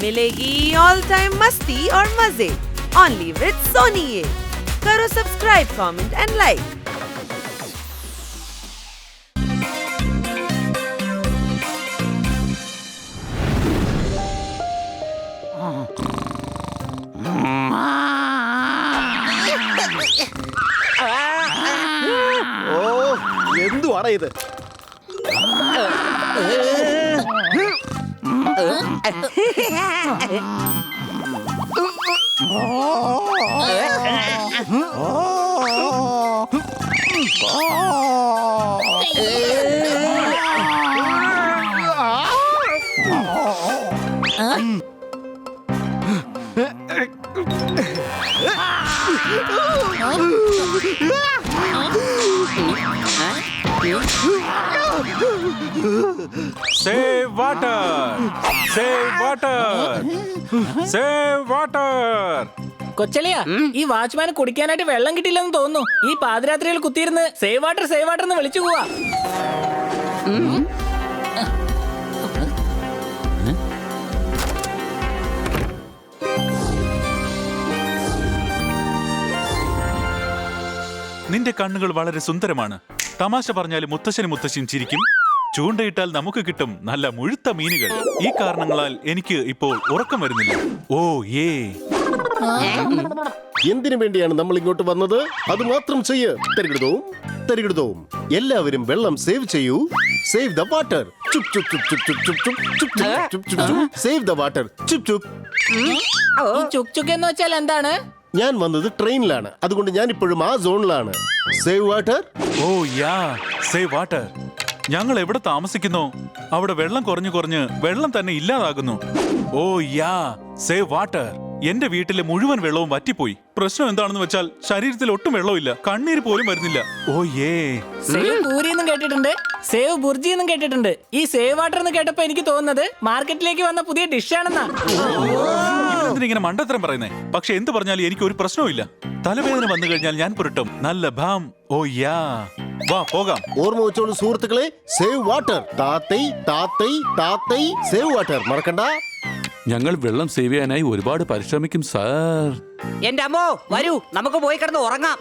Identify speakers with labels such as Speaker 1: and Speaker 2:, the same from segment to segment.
Speaker 1: मिलेगी all time मस्ती और मजे ओनली विद सोनी ये। करो सब्सक्राइब, कमेंट एंड लाइक।
Speaker 2: എന്തുവാടാ ഇത്?
Speaker 3: Save water! Save water! Save water!
Speaker 4: കൊച്ചലിയ, ഈ വാച്ച്മാന് കുടിക്കാനായിട്ട് വെള്ളം കിട്ടില്ലെന്ന് തോന്നുന്നു. ഈ പാതിരാത്രിയിൽ കുത്തിയിരുന്ന് സേവ് വാട്ടർ എന്ന് വിളിച്ചു പോവാ.
Speaker 3: നിന്റെ കണ്ണുകൾ വളരെ സുന്ദരമാണ്. തമാശ പറഞ്ഞാലും മുത്തശ്ശനും മുത്തശ്ശിയും ചിരിക്കും. ചൂണ്ടയിട്ടാൽ നമുക്ക് കിട്ടും നല്ല മുഴുത്ത മീനുകൾ. ഈ കാരണങ്ങളാൽ എനിക്ക് ഇപ്പോൾ ഉറക്കം വരുന്നില്ല. ഓ ഏ,
Speaker 2: എന്തിനു വേണ്ടിയാണ് നമ്മൾ ഇങ്ങോട്ട് വന്നത്? അത് മാത്രം ചെയ്യ്. തരികിടുതവും എല്ലാവരും വെള്ളം സേവ് ചെയ്യൂ. Save the water. Chup Chup Chup Chup Chup Chup Chup Chup Chup Chup Chup. Save the water. Chup Chup.
Speaker 4: ഈ ചുക് എന്ന് വെച്ചാൽ എന്താണ്?
Speaker 2: ഞാൻ വന്നത് ട്രെയിനിലാണ്, അതുകൊണ്ട് ഞാൻ ഇപ്പോഴും ആ സോണിലാണ്. Save water.
Speaker 3: Oh yeah, save water. ഞങ്ങൾ എവിടെ താമസിക്കുന്നോ അവിടെ വെള്ളം കുറഞ്ഞ് വെള്ളം തന്നെ ഇല്ലാതാകുന്നു. Oh yeah, save water. എന്റെ വീട്ടിലെ മുഴുവൻ വെള്ളവും വറ്റിപ്പോയി. പ്രശ്നം എന്താണെന്ന് വെച്ചാൽ ശരീരത്തിൽ ഒട്ടും വെള്ളമില്ല, കണ്ണീര് പോലും വരുന്നില്ല. ഓ ഏ.
Speaker 4: സേവ് പൂരി എന്നും കേട്ടിട്ടുണ്ട്, സേവ് ബുർജി എന്നും കേട്ടിട്ടുണ്ട്. ഈ സേവ് വാട്ടർ എന്ന് കേട്ടപ്പോ എനിക്ക് തോന്നുന്നത് മാർക്കറ്റിലേക്ക് വന്ന പുതിയ ഡിഷാണെന്നാ.
Speaker 3: ഇങ്ങനെ മണ്ടത്തരം പറയുന്നേ. പക്ഷെ എന്ത് പറഞ്ഞാലും എനിക്ക് ഒരു പ്രശ്നവും. തലവേദന വന്നു കഴിഞ്ഞാൽ ഞാൻ പുരട്ടും നല്ല ഭാം. ഓ യാ, വാ പോകാം.
Speaker 2: ഓർമ്മ വെച്ചോളൂ സുഹൃത്തുക്കളെ, സേവ് വാട്ടർ. താത്തൈ താത്തൈ താത്തൈ സേവ് വാട്ടർ മറക്കണ്ട.
Speaker 5: ഞങ്ങൾ വെള്ളം സേവ് ചെയ്യാനായി ഒരുപാട് പരിശ്രമിക്കും സാർ.
Speaker 6: എന്റെ അമ്മോ, വരൂ നമുക്ക് പോയി കിടന്ന് ഉറങ്ങാം.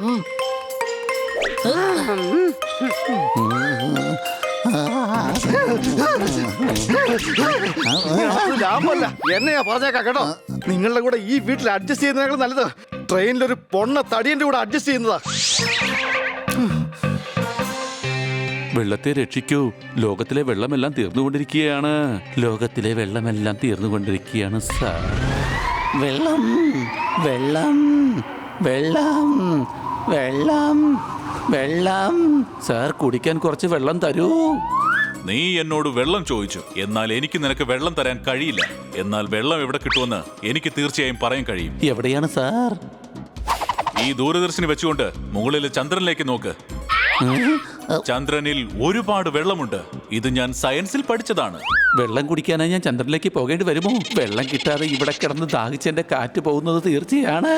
Speaker 7: ലാഭമല്ല, എന്നെയാ പറഞ്ഞേക്കാം കേട്ടോ. നിങ്ങളുടെ കൂടെ ഈ വീട്ടിൽ അഡ്ജസ്റ്റ് ചെയ്യുന്നതിനേക്കാൾ നല്ലത് ട്രെയിനിലൊരു പൊണ്ണ തടിയന്റെ കൂടെ അഡ്ജസ്റ്റ് ചെയ്യുന്നതാ.
Speaker 5: വെള്ളത്തെ രക്ഷിക്കൂ. ലോകത്തിലെ വെള്ളമെല്ലാം തീർന്നുകൊണ്ടിരിക്കുകയാണ്. ലോകത്തിലെ വെള്ളമെല്ലാം തീർന്നുകൊണ്ടിരിക്കുകയാണ് സാർ. വെള്ളം വെള്ളം വെള്ളം വെള്ളം വെള്ളം. സാർ, കുടിക്കാൻ കുറച്ച് വെള്ളം തരൂ.
Speaker 3: നീ എന്നോട് വെള്ളം ചോദിച്ചു, എന്നാൽ എനിക്ക് നിനക്ക് വെള്ളം തരാൻ കഴിയില്ല. എന്നാൽ വെള്ളം എവിടെ കിട്ടുമെന്ന് എനിക്ക് തീർച്ചയായും പറയാൻ കഴിയും.
Speaker 5: എവിടെയാണ് സാർ?
Speaker 3: ഈ ദൂരദർശിനി വെച്ചുകൊണ്ട് മുകളിലെ ചന്ദ്രനിലേക്ക് നോക്ക്. ചന്ദ്രനിൽ ഒരുപാട് വെള്ളമുണ്ട്. ഇത് ഞാൻ സയൻസിൽ പഠിച്ചതാണ്.
Speaker 5: വെള്ളം കുടിക്കാനായി ഞാൻ ചന്ദ്രനിലേക്ക് പോകേണ്ടി വരുമോ? വെള്ളം കിട്ടാതെ ഇവിടെ കിടന്ന് ദാഹിച്ചെന്റെ കാറ്റ് പോകുന്നത് തീർച്ചയാണ്.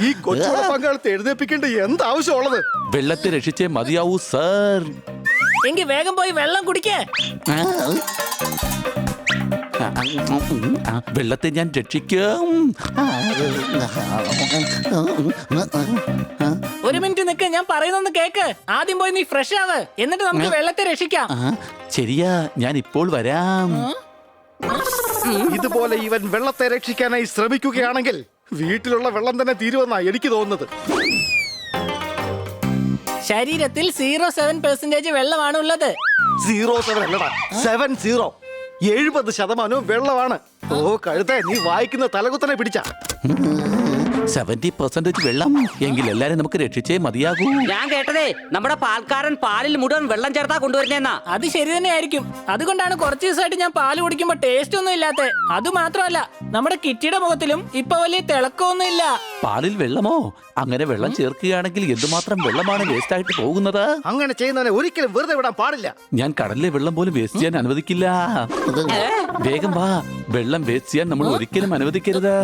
Speaker 7: ഈ കൊച്ചുകൂടെ പങ്കാളത്തെ എഴുന്നേപ്പിക്കേണ്ട എന്താവശ്യമുള്ളത്?
Speaker 5: വെള്ളത്തെ രക്ഷിച്ചേ മതിയാവൂ സാർ.
Speaker 4: എങ്കിൽ വേഗം പോയി വെള്ളം കുടിക്കേ.
Speaker 5: വെള്ളത്തെ ഞാൻ രക്ഷിക്കും.
Speaker 4: ഒരു മിനിറ്റ് നിൽക്ക്, ഞാൻ പറയുന്നൊന്ന് കേക്ക്. ആദ്യം പോയി നീ ഫ്രഷ് ആവ്, എന്നിട്ട് നമുക്ക് വെള്ളത്തെ രക്ഷിക്കാം.
Speaker 5: ശരിയാ, ഞാൻ ഇപ്പോൾ വരാം.
Speaker 7: ഇതുപോലെ ഇവൻ വെള്ളത്തെ രക്ഷിക്കാനായി ശ്രമിക്കുകയാണെങ്കിൽ വീട്ടിലുള്ള വെള്ളം തന്നെ തീരുമെന്നാ എനിക്ക് തോന്നുന്നത്.
Speaker 4: ശരീരത്തിൽ 0.7% വെള്ളമാണ് ഉള്ളത്.
Speaker 7: 07 അല്ലടാ, 70. 70% വെള്ളമാണ്. ഓ കഴുത്തെ, നീ വായിക്കുന്ന തലകുത്തനെ പിടിച്ച.
Speaker 5: 70% വെള്ളം എങ്കിൽ എല്ലാരും നമുക്ക് രക്ഷിച്ചേ മതിയാകൂ.
Speaker 6: ഞാൻ കേട്ടതേ നമ്മുടെ പാൽക്കാരൻ പാലിൽ മുഴുവൻ വെള്ളം ചേർത്താ കൊണ്ടുവരുന്നേന്നാ.
Speaker 4: അത് ശരി തന്നെ ആയിരിക്കും. അതുകൊണ്ടാണ് കുറച്ച് ദിവസമായിട്ട് ഞാൻ പാല് കുടിക്കുമ്പോ ടേസ്റ്റ് ഒന്നും ഇല്ലാത്ത. അത് മാത്രമല്ല, നമ്മുടെ കിറ്റിയുടെ മുഖത്തിലും ഇപ്പൊ വലിയ തിളക്കമൊന്നും ഇല്ല.
Speaker 5: പാലിൽ വെള്ളമോ? അങ്ങനെ വെള്ളം ചേർക്കുകയാണെങ്കിൽ എന്തുമാത്രം വെള്ളമാണ് വേസ്റ്റ് ആയിട്ട് പോകുന്നത്.
Speaker 7: അങ്ങനെ ചെയ്യുന്നവനെ ഒരിക്കലും വെറുതെ വിടാൻ പാടില്ല.
Speaker 5: ഞാൻ കടലിലെ വെള്ളം പോലും വേസ്റ്റ് ചെയ്യാൻ അനുവദിക്കില്ല. വേഗം വാ, വെള്ളം വേസ്റ്റ് ചെയ്യാൻ നമ്മൾ ഒരിക്കലും അനുവദിക്കരുത്.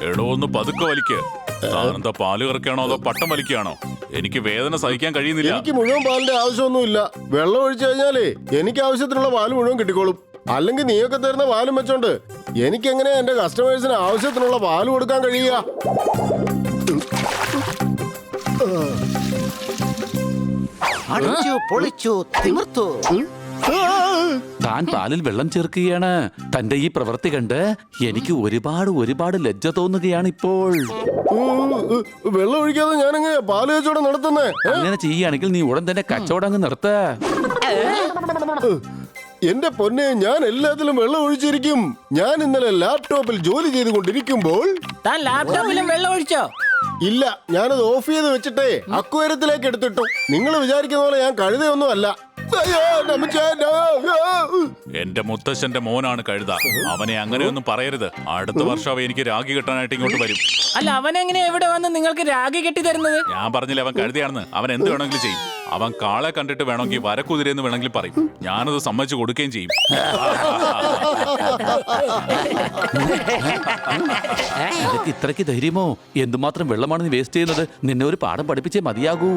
Speaker 3: എടോ ഒന്ന് പതുക്കെ വലിക്ക്. താനെന്താ പാല് കറക്കാണോ അതോ പട്ടം വലിക്കുകയാണോ? എനിക്ക് വേദന സഹിക്കാൻ കഴിയുന്നില്ല.
Speaker 2: എനിക്ക് മുഴുവൻ പാലിന്റെ ആവശ്യമൊന്നുമില്ല. വെള്ളം ഒഴിച്ചു കഴിഞ്ഞാലേ എനിക്ക് ആവശ്യത്തിനുള്ള പാല് മുഴുവൻ കിട്ടിക്കോളും. അല്ലെങ്കിൽ നീയൊക്കെ തരുന്ന പാലും വെച്ചോണ്ട് എനിക്ക് എങ്ങനെയാ എന്റെ കസ്റ്റമേഴ്സിന് ആവശ്യത്തിനുള്ള പാല് കൊടുക്കാൻ കഴിയുക?
Speaker 8: അടിച്ചു പൊളിച്ചു തിമിർത്തു.
Speaker 5: താൻ പാലിൽ വെള്ളം ചേർക്കുകയാണ്. തന്റെ ഈ പ്രവൃത്തി കണ്ട് എനിക്ക് ഒരുപാട് ലജ്ജ തോന്നുകയാണ് ഇപ്പോൾ.
Speaker 2: വെള്ളം ഒഴിക്കാതെ ഞാനെങ്ങനെയാ പാല് കച്ചവടം നടത്തുന്നേ?
Speaker 5: അങ്ങനെ ചെയ്യുകയാണെങ്കിൽ നീ ഉടൻ തന്നെ കച്ചവടം അങ്ങ് നിർത്ത.
Speaker 2: എന്റെ പൊന്നെ, ഞാൻ എല്ലാത്തിലും വെള്ളം ഒഴിച്ചിരിക്കും. ഞാൻ ഇന്നലെ ലാപ്ടോപ്പിൽ ജോലി ചെയ്തുകൊണ്ടിരിക്കുമ്പോൾ
Speaker 4: താൻ ലാപ്ടോപ്പിലും വെള്ളം ഒഴിച്ചോ?
Speaker 2: ഇല്ല, ഞാനത് ഓഫ് ചെയ്ത് വെച്ചിട്ടേ അക്വേറിയത്തിലേക്ക് എടുത്തിട്ടു. നിങ്ങൾ വിചാരിക്കുന്ന പോലെ ഞാൻ കഴുതയൊന്നും അല്ല. അയ്യോ,
Speaker 3: എന്റെ മുത്തശ്ശന്റെ മോനാണ് കഴുത. അവനെ അങ്ങനെയൊന്നും പറയരുത്. അടുത്ത വർഷം അവൻ എനിക്ക് രാഗി കെട്ടാനായിട്ട് ഇങ്ങോട്ട് വരും.
Speaker 4: അല്ല, അവനെങ്ങനെ എവിടെ വന്ന് നിങ്ങൾക്ക് രാഗി കെട്ടി തരുന്നത്?
Speaker 3: ഞാൻ പറഞ്ഞില്ല അവൻ കഴുതയാണെന്ന്. അവൻ എന്ത് വേണമെങ്കിലും ചെയ്യും. അവൻ കാളെ കണ്ടിട്ട് വേണമെങ്കിൽ വരക്കുതിരെന്ന് വേണമെങ്കിൽ പറയും. ഞാനത് സമ്മതിച്ചു കൊടുക്കുകയും ചെയ്യും.
Speaker 5: നിനക്ക് ഇത്രയ്ക്ക് ധൈര്യമോ? എന്തുമാത്രം വെള്ളമാണ് നീ വേസ്റ്റ് ചെയ്യുന്നത്? നിന്നെ ഒരു പാഠം പഠിപ്പിച്ചേ മതിയാകൂ.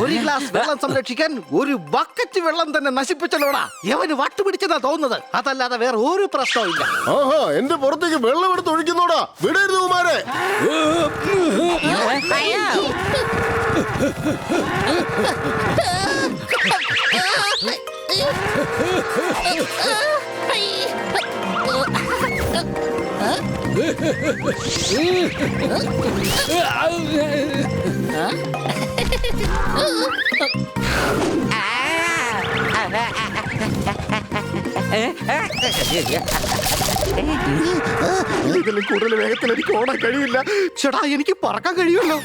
Speaker 7: ഒരു ഗ്ലാസ് വെള്ളം സംരക്ഷിക്കാൻ ഒരു ബക്കറ്റ് വെള്ളം തന്നെ നശിപ്പിച്ചല്ലോടാ. എവന് വട്ടുപിടിച്ചെന്നാ തോന്നുന്നത്. അതല്ലാതെ വേറെ ഒരു പ്രശ്നവും ഇല്ല.
Speaker 2: ആഹാ, എന്റെ പുറത്തേക്ക് വെള്ളം എടുത്ത് ഒഴിക്കുന്നോടാ. വിടരുത് കുമാരെ.
Speaker 7: ഇതിലും കൂടുതൽ വേഗത്തിൽ എനിക്ക് ഓടാൻ കഴിയില്ല. ചേട്ടാ, എനിക്ക് പറക്കാൻ കഴിയുമല്ലോ.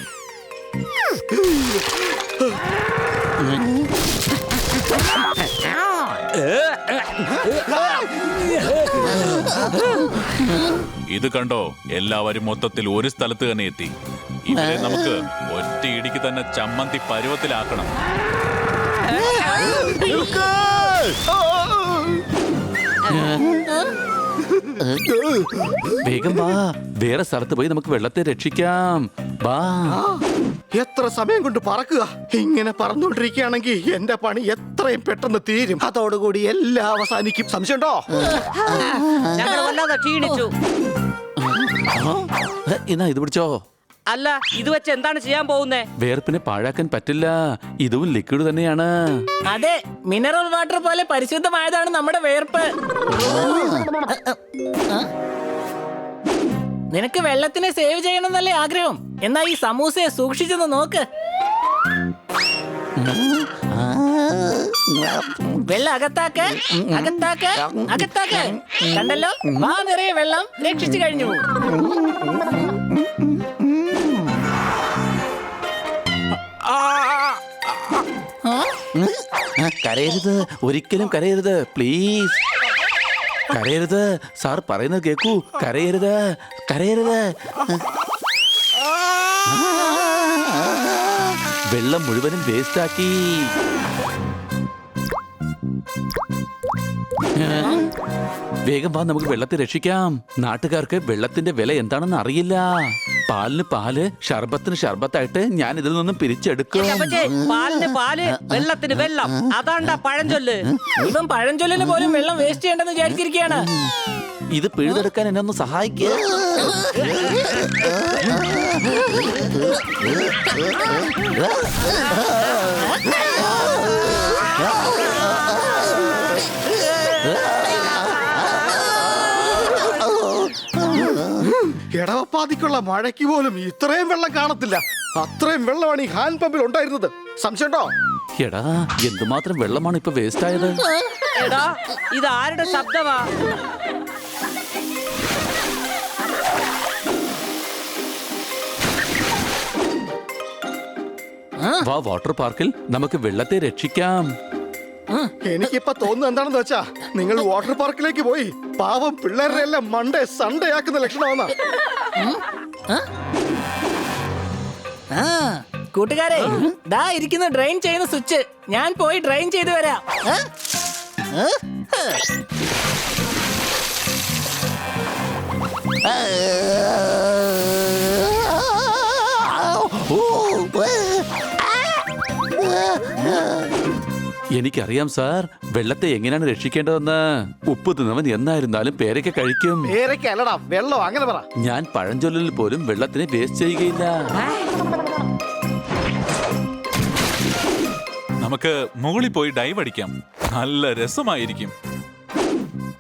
Speaker 3: ഇത് കണ്ടോ, എല്ലാവരും മൊത്തത്തിൽ ഒരു സ്ഥലത്ത് തന്നെ എത്തി. ഇവരെ നമുക്ക് ഒറ്റ ഇടിക്ക് തന്നെ ചമ്മന്തി പരുവത്തിലാക്കണം.
Speaker 5: വേഗം വാ, വേറെ സ്ഥലത്ത് പോയി നമുക്ക് വെള്ളത്തെ രക്ഷിക്കാം. വാ.
Speaker 7: എത്ര സമയം കൊണ്ട് പറക്കുക? ഇങ്ങനെ പറന്നുകൊണ്ടിരിക്കുകയാണെങ്കിൽ എന്റെ പണി എത്രയും പെട്ടെന്ന് തീരും. അതോടുകൂടി എല്ലാം അവസാനിക്കും. സംശയമുണ്ടോ?
Speaker 6: ഞങ്ങൾ വല്ലാതെ ക്ഷീണിച്ചു.
Speaker 5: എന്നാ ഇത് പിടിച്ചോ.
Speaker 6: അല്ല, ഇത് വെച്ച് എന്താണ് ചെയ്യാൻ പോകുന്നേ?
Speaker 5: വേർപ്പിനെ പാഴാക്കാൻ പറ്റില്ല. ഇതും ലിക്വിഡ് തന്നെയാണ്.
Speaker 4: അതെ, മിനറൽ വാട്ടർ പോലെ പരിശുദ്ധമായതാണ് നമ്മുടെ വേർപ്പ്. നിനക്ക് വെള്ളത്തിനെ സേവ് ചെയ്യണമെന്നല്ലേ ആഗ്രഹം? എന്നാ ഈ സമൂസയെ സൂക്ഷിച്ചെന്ന് നോക്ക്. വെള്ളം അകത്താക്ക്, അകത്താക്ക്, അകത്താക്ക്. കണ്ടല്ലോ, വാ നിറയെ വെള്ളം രക്ഷിച്ചു കഴിഞ്ഞു.
Speaker 5: കരയരുത്, ഒരിക്കലും കരയരുത്, പ്ലീസ്. കരയരുത്. സാർ പറയുന്നത് കേക്കൂ. കരയരുത്, കരയരുത്. വെള്ളം മുഴുവനും വേസ്റ്റാക്കി. വേഗം വാ, നമുക്ക് വെള്ളത്തെ രക്ഷിക്കാം. നാട്ടുകാർക്ക് വെള്ളത്തിന്റെ വില എന്താണെന്ന് അറിയില്ല. പാലിന് പാല്, ഷർബത്തിന് ഷർബത്തായിട്ട് ഞാൻ ഇതിൽ നിന്നും പിരിച്ചെടുക്കും.
Speaker 6: പാലിന് പാല്, വെള്ളത്തിന് വെള്ളം. അതാണ്ടാ പഴഞ്ചൊല്ല്.
Speaker 4: ഇവൻ പഴഞ്ചൊല്ലിന് പോലും വെള്ളം വേസ്റ്റ് ചെയ്യണ്ടെന്ന് വിചാരിച്ചിരിക്കുകയാണ്.
Speaker 5: ഇത് പിഴുതെടുക്കാൻ എന്നെ ഒന്ന് സഹായിക്കുക.
Speaker 7: ഇടവപ്പാതിക്കുള്ള മഴയ്ക്ക് പോലും ഇത്രയും വെള്ളം കാണത്തില്ല. അത്രയും വെള്ളമാണ് ഈ ഹാൻഡ് പമ്പിൽ ഉണ്ടായിരുന്നത്. സംശയമുണ്ടോ?
Speaker 5: എടാ, എന്തുമാത്രം വെള്ളമാണ് ഇപ്പൊ വേസ്റ്റ് ആയത്.
Speaker 6: എടാ, ഇത് ആരുടെ ശബ്ദമാ?
Speaker 5: വാ, വാട്ടർ പാർക്കിൽ നമുക്ക് വെള്ളത്തെ രക്ഷിക്കാം.
Speaker 7: എനിക്കിപ്പോ തോന്നുന്നത് എന്താണെന്ന് വെച്ചാ, നിങ്ങൾ വാട്ടർ പാർക്കിലേക്ക് പോയി പാവം പിള്ളേരുടെ എല്ലാം മണ്ടേ സൺഡേ ആക്കുന്ന ലക്ഷണമാണെന്നാ.
Speaker 4: കൂട്ടുകാരെ, ദാ ഇരിക്കുന്ന ഡ്രെയിൻ ചെയ്യുന്ന സ്വിച്ച്. ഞാൻ പോയി ഡ്രെയിൻ ചെയ്ത് വരാം.
Speaker 5: എനിക്കറിയാം സാർ, വെള്ളത്തെ എങ്ങനെയാണ് രക്ഷിക്കേണ്ടതെന്ന്. ഉപ്പ് തിന്നവൻ എന്നായിരുന്നാലും പേരയ്ക്ക കഴിക്കും.
Speaker 7: പേരക്കല്ലടാ വെള്ളം, അങ്ങനെ പറ.
Speaker 5: ഞാൻ പഴഞ്ചൊല്ലിൽ പോലും വെള്ളത്തിനെ വേസ്റ്റ് ചെയ്യുകയില്ല.
Speaker 3: നമുക്ക് മുകളിൽ പോയി ഡൈവ് അടിക്കാം. നല്ല രസമായിരിക്കും.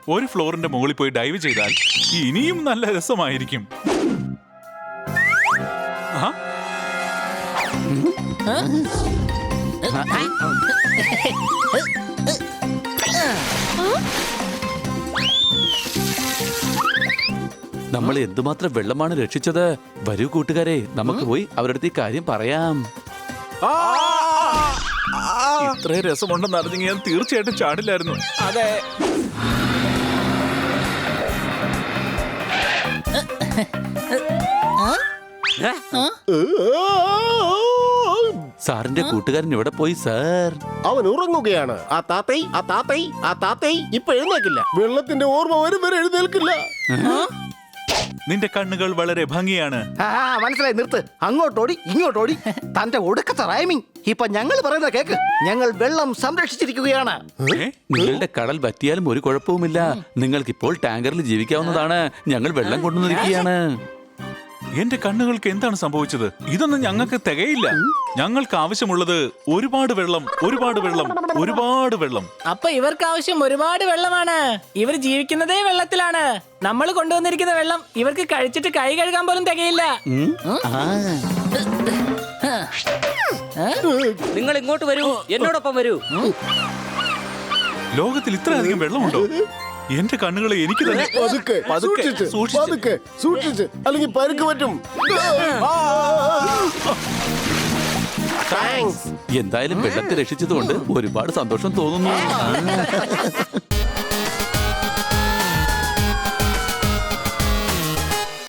Speaker 3: ഒരു ഫ്ലോറിന്റെ മുകളിൽ പോയി ഡൈവ് ചെയ്താൽ ഇനിയും നല്ല രസമായിരിക്കും. ആ,
Speaker 5: നമ്മൾ എന്തുമാത്രം വെള്ളമാണ് രക്ഷിച്ചത്. വരൂ കൂട്ടുകാരെ, നമുക്ക് പോയി അവരുടെ അടുത്ത് ഈ കാര്യം പറയാം.
Speaker 3: ഇത്രയും രസമുണ്ടെന്ന് അറിഞ്ഞെങ്കിൽ ഞാൻ തീർച്ചയായിട്ടും ചാടില്ലായിരുന്നു.
Speaker 4: അതെ.
Speaker 5: സാറിന്റെ കൂട്ടുകാരൻ ഇവിടെ പോയി സാർ.
Speaker 2: അവൻ ഉറങ്ങുകയാണ്. ആ താത്തൈ ഇപ്പൊ എഴുന്നേക്കില്ല. വെള്ളത്തിന്റെ ഓർമ്മ വരും വരെ എഴുന്നേൽക്കില്ല.
Speaker 3: നിന്റെ കണ്ണുകൾ വളരെ ഭംഗിയാണ്.
Speaker 7: മനസ്സിലായി, നിർത്ത്. അങ്ങോട്ടോടി ഇങ്ങോട്ടോടി. തന്റെ ഒടുക്കത്തെ റൈമിങ്. ഇപ്പൊ ഞങ്ങൾ പറയുന്ന കേക്ക്. ഞങ്ങൾ വെള്ളം സംരക്ഷിച്ചിരിക്കുകയാണ്.
Speaker 3: ഏ?
Speaker 5: നിങ്ങളുടെ കടൽ പറ്റിയാലും ഒരു കുഴപ്പവുമില്ല. നിങ്ങൾക്കിപ്പോൾ ടാങ്കറിൽ ജീവിക്കാവുന്നതാണ്. ഞങ്ങൾ വെള്ളം കൊണ്ടുവന്നിരിക്കുകയാണ്.
Speaker 3: എന്റെ കണ്ണുകൾക്ക് എന്താണ് സംഭവിച്ചത്? ഇതൊന്നും ഞങ്ങൾക്ക് തികയില്ല. ഞങ്ങൾക്ക് ആവശ്യമുള്ളത് ഒരുപാട് വെള്ളം, ഒരുപാട് വെള്ളം, ഒരുപാട് വെള്ളം.
Speaker 4: അപ്പൊ ഇവർക്ക് ആവശ്യം ഒരുപാട് വെള്ളമാണ്. ഇവർ ജീവിക്കുന്നതേ വെള്ളത്തിലാണ്. നമ്മൾ കൊണ്ടുവന്നിരിക്കുന്ന വെള്ളം ഇവർക്ക് കഴിച്ചിട്ട് കൈ കഴുകാൻ പോലും തികയില്ല.
Speaker 6: നിങ്ങൾ ഇങ്ങോട്ട് വരൂ, എന്നോടൊപ്പം വരൂ.
Speaker 3: ലോകത്തിൽ ഇത്രയധികം വെള്ളമുണ്ടോ? എന്റെ കണ്ണുകളെ എനിക്ക് തന്നെ.
Speaker 2: പതുക്കെ, സൂക്ഷിച്ച്, പതുക്കെ, സൂക്ഷിച്ച്, അല്ലെങ്കിൽ പരുക്ക് പറ്റും.
Speaker 5: എന്തായാലും വെള്ളത്തെ രക്ഷിച്ചതുകൊണ്ട് ഒരുപാട് സന്തോഷം തോന്നുന്നു.